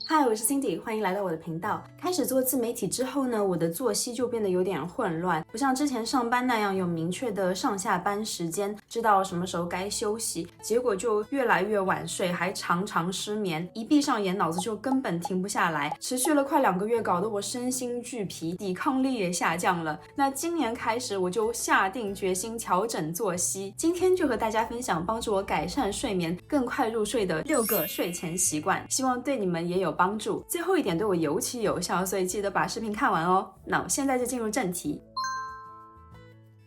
嗨，我是 Cindy， 欢迎来到我的频道。开始做自媒体之后呢，我的作息就变得有点混乱，不像之前上班那样有明确的上下班时间，知道什么时候该休息，结果就越来越晚睡，还常常失眠，一闭上眼脑子就根本停不下来，持续了快2个月，搞得我身心俱疲，抵抗力也下降了。那今年开始我就下定决心调整作息，今天就和大家分享帮助我改善睡眠、更快入睡的6个睡前习惯，希望对你们也有帮助。最后一点对我尤其有效，所以记得把视频看完哦。那我现在就进入正题。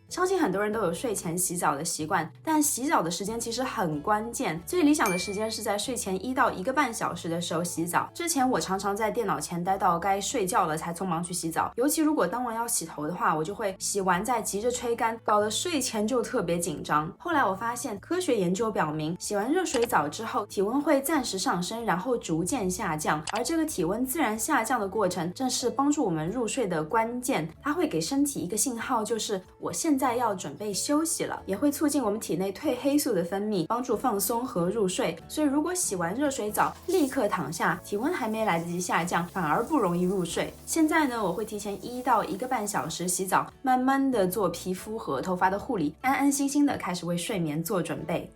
相信很多人都有睡前洗澡的习惯，但洗澡的时间其实很关键。最理想的时间是在睡前1到1个半小时的时候洗澡。之前我常常在电脑前待到该睡觉了才匆忙去洗澡，尤其如果当晚要洗头的话，我就会洗完再急着吹干，搞得睡前就特别紧张。后来我发现科学研究表明，洗完热水澡之后，体温会暂时上升，然后逐渐下降，而这个体温自然下降的过程正是帮助我们入睡的关键。它会给身体一个信号，就是我现在要准备休息了，也会促进我们体内褪黑素的分泌，帮助放松和入睡。所以如果洗完热水澡立刻躺下，体温还没来得及下降，反而不容易入睡。现在呢，我会提前1到1个半小时洗澡，慢慢的做皮肤和头发的护理，安安心心的开始为睡眠做准备。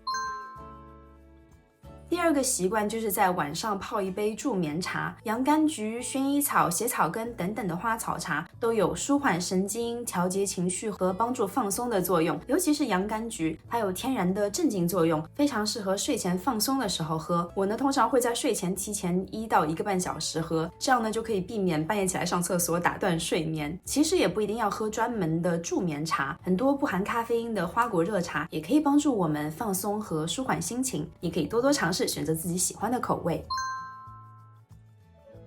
第2个习惯就是在晚上泡一杯助眠茶，洋甘菊、薰衣草、血草根等等的花草茶都有舒缓神经、调节情绪和帮助放松的作用。尤其是洋甘菊，它有天然的镇静作用，非常适合睡前放松的时候喝。我呢，通常会在睡前提前1到1个半小时喝，这样呢就可以避免半夜起来上厕所打断睡眠。其实也不一定要喝专门的助眠茶，很多不含咖啡因的花果热茶也可以帮助我们放松和舒缓心情。你可以多多尝试，选择自己喜欢的口味。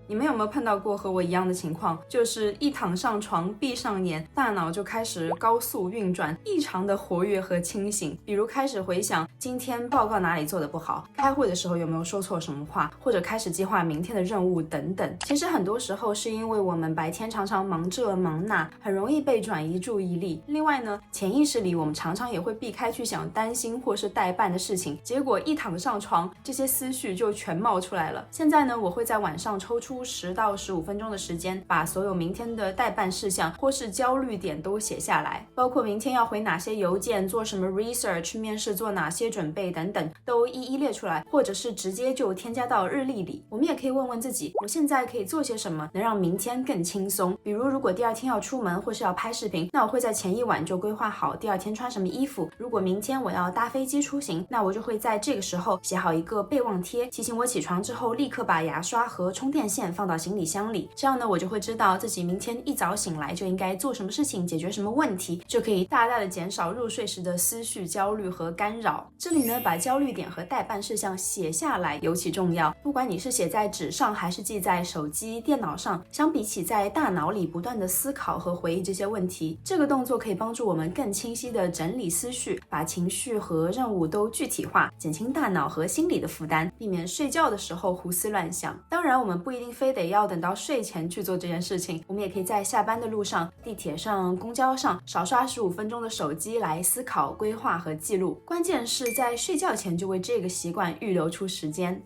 你们有没有碰到过和我一样的情况，就是一躺上床闭上眼，大脑就开始高速运转，异常的活跃和清醒，比如开始回想今天报告哪里做得不好，开会的时候有没有说错什么话，或者开始计划明天的任务等等。其实很多时候是因为我们白天常常忙这忙那，很容易被转移注意力。另外呢，潜意识里我们常常也会避开去想担心或是待办的事情，结果一躺上床，这些思绪就全冒出来了。现在呢，我会在晚上抽出10到15分钟的时间，把所有明天的待办事项或是焦虑点都写下来，包括明天要回哪些邮件，做什么 research， 面试做哪些准备等等，都一一列出来，或者是直接就添加到日历里。我们也可以问问自己，我现在可以做些什么能让明天更轻松。比如果第2天要出门或是要拍视频，那我会在前一晚就规划好第2天穿什么衣服。如果明天我要搭飞机出行，那我就会在这个时候写好一个备忘贴，提醒我起床之后立刻把牙刷和充电线放到行李箱里，这样呢，我就会知道自己明天一早醒来就应该做什么事情，解决什么问题，就可以大大的减少入睡时的思绪焦虑和干扰。这里呢，把焦虑点和待办事项写下来尤其重要，不管你是写在纸上还是记在手机、电脑上，相比起在大脑里不断的思考和回忆这些问题，这个动作可以帮助我们更清晰的整理思绪，把情绪和任务都具体化，减轻大脑和心理的负担，避免睡觉的时候胡思乱想。当然，我们不一定非得要等到睡前去做这件事情，我们也可以在下班的路上、地铁上、公交上少刷15分钟的手机来思考、规划和记录。关键是在睡觉前就为这个习惯预留出时间。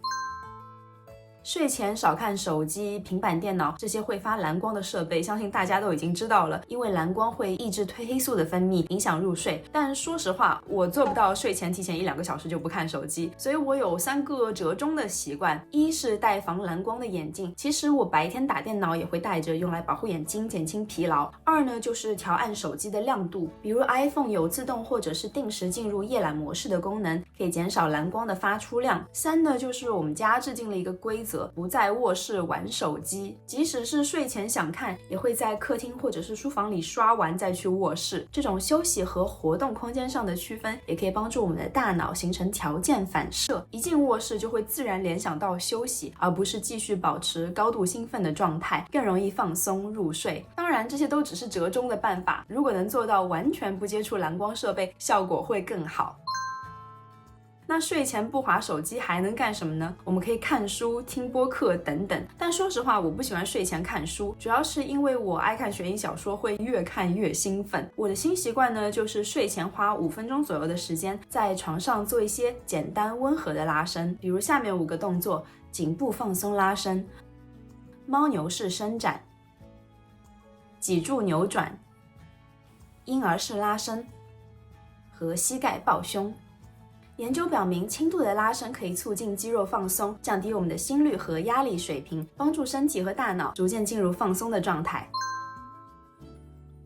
睡前少看手机、平板电脑这些会发蓝光的设备，相信大家都已经知道了，因为蓝光会抑制褪黑素的分泌，影响入睡。但说实话，我做不到睡前提前1-2个小时就不看手机，所以我有3个折中的习惯。一是戴防蓝光的眼镜，其实我白天打电脑也会戴着，用来保护眼睛，减轻疲劳。2呢，就是调暗手机的亮度，比如 iPhone 有自动或者是定时进入夜览模式的功能，可以减少蓝光的发出量。3呢，就是我们家制定了一个规则，不在卧室玩手机，即使是睡前想看，也会在客厅或者是书房里刷完再去卧室。这种休息和活动空间上的区分，也可以帮助我们的大脑形成条件反射，一进卧室就会自然联想到休息，而不是继续保持高度兴奋的状态，更容易放松入睡。当然，这些都只是折中的办法，如果能做到完全不接触蓝光设备，效果会更好。那睡前不滑手机还能干什么呢？我们可以看书、听播客等等。但说实话，我不喜欢睡前看书，主要是因为我爱看悬疑小说，会越看越兴奋。我的新习惯呢，就是睡前花5分钟左右的时间，在床上做一些简单温和的拉伸，比如下面5个动作：颈部放松拉伸，猫牛式伸展、脊柱扭转、婴儿式拉伸和膝盖抱胸。研究表明，轻度的拉伸可以促进肌肉放松，降低我们的心率和压力水平，帮助身体和大脑逐渐进入放松的状态。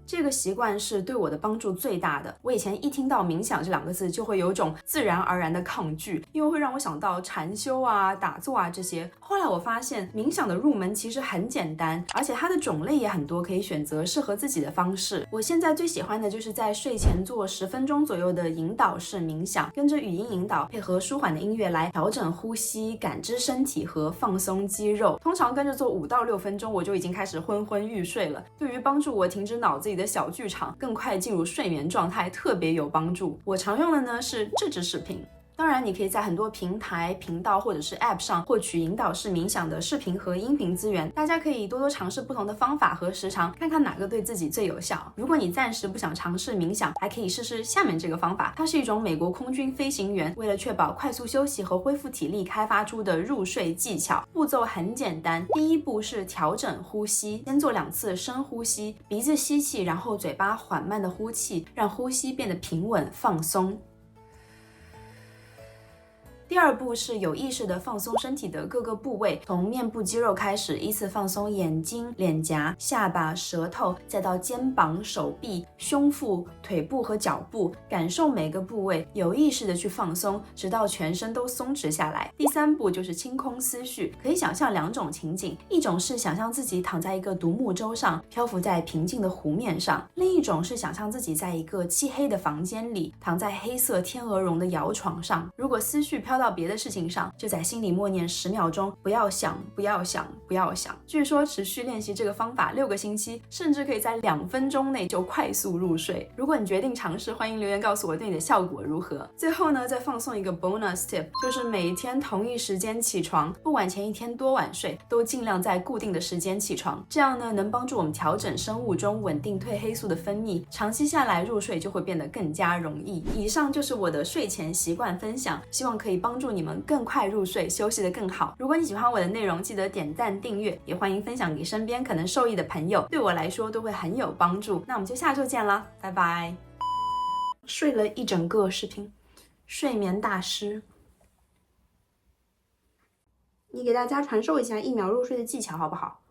这个习惯是对我的帮助最大的。我以前一听到冥想这两个字，就会有种自然而然的抗拒，因为会让我想到禅修啊、打坐啊这些。后来我发现，冥想的入门其实很简单，而且它的种类也很多，可以选择适合自己的方式。我现在最喜欢的就是在睡前做10分钟左右的引导式冥想，跟着语音引导，配合舒缓的音乐来调整呼吸、感知身体和放松肌肉。通常跟着做5到6分钟，我就已经开始昏昏欲睡了。对于帮助我停止脑子里的小剧场，更快进入睡眠状态特别有帮助。我常用的呢是这支视频。当然，你可以在很多平台、频道或者是 App 上获取引导式冥想的视频和音频资源。大家可以多多尝试不同的方法和时长，看看哪个对自己最有效。如果你暂时不想尝试冥想，还可以试试下面这个方法。它是一种美国空军飞行员为了确保快速休息和恢复体力开发出的入睡技巧。步骤很简单，第一步是调整呼吸，先做2次深呼吸，鼻子吸气，然后嘴巴缓慢的呼气，让呼吸变得平稳放松。第二步是有意识地放松身体的各个部位，从面部肌肉开始，依次放松眼睛、脸颊、下巴、舌头，再到肩膀、手臂、胸腹、腿部和脚部，感受每个部位，有意识地去放松，直到全身都松弛下来。第3步就是清空思绪，可以想象2种情景，一种是想象自己躺在一个独木舟上，漂浮在平静的湖面上，另一种是想象自己在一个漆黑的房间里，躺在黑色天鹅绒的摇床上。如果思绪飘到别的事情上，就在心里默念10秒钟，不要想，不要想，不要想。据说持续练习这个方法6个星期，甚至可以在2分钟内就快速入睡。如果你决定尝试，欢迎留言告诉我对你的效果如何。最后呢，再放送一个 bonus tip， 就是每一天同一时间起床，不管前一天多晚睡，都尽量在固定的时间起床。这样呢，能帮助我们调整生物钟，稳定褪黑素的分泌，长期下来入睡就会变得更加容易。以上就是我的睡前习惯分享，希望可以帮助你们更快入睡，休息得更好。如果你喜欢我的内容，记得点赞订阅，也欢迎分享给身边可能受益的朋友，对我来说都会很有帮助。那我们就下周见啦，拜拜。睡了一整个视频，睡眠大师，你给大家传授一下1秒入睡的技巧好不好？